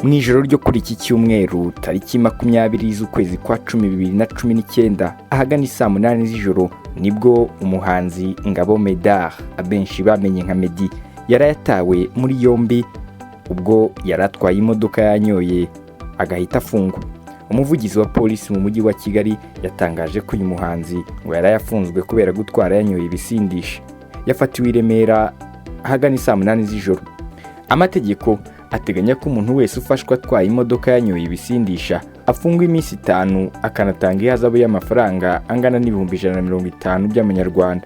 mu ijoro ryo kuri iki cyumweru tariki 20 z'ukwezi kwa 2019 ahagana saa 8 z'ijoro nibwo umuhanzi Ngabo MEDDY abenshi bamenye nka MEDDY yarayatawe muri yombi ubwo yaratwaye imodoka yanyoye agahita afungwa. Umuvugizi wa polisi mu mujyi wa Kigali yatangaje ko uyu muhanzi ngo yarayafunzwe kubera gutwara yanyoye ibisindisha. Yafatiwe i Remera ahagana saa 8 z'ijoro. Amategeko ateganya ko umuntu wese ufashwe atwaye imodoka yanyoye ibisindisha afungwa iminsi 5 akanatanga ihazabu y'amafaranga angana n'ibihumbi 150 by'amanyarwanda.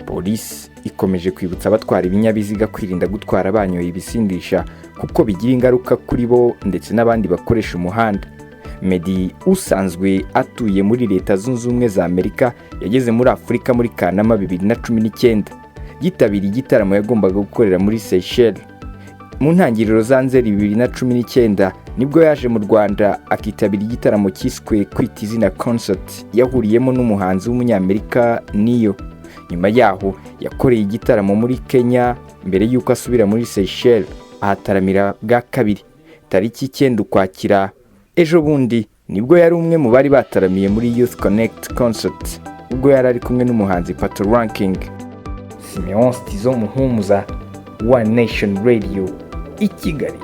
Polisi ikomeje kwibutsa abatwara ibinyabiziga kwirinda gutwara banyoye ibisindisha kuko bigira ingaruka kuri bo ndetse n'abandi bakoresha umuhanda. MEDDY usanzwe atuye muri Leta Zunze Ubumwe za Amerika yageze muri Afurika muri Kanama 2019. Yitabiriye igitaramo yagombaga gukorera muri Seychelles. Mu ntangiriro za Nzeri 2019 nibwo yaje mu Rwanda akitabira igitaramo cyiswe Kwita Izina Concert yahuriyemo n'umuhanzi w'umunyamerika Niyo. Nyuma yaho yakoreye igitaramo muri Kenya mbere y'uko asubira muri Seychelles ahataramira bwa kabiri. Tariki 9 Ukwakira ejo bundi nibwo yari umwe mu bari bataramiye muri Youth Connect Concert ubwo yari ari kumwe n'umuhanzi Pato Ranking. Simeon Stizo Muhumuza, One Nation Radio, i Kigali.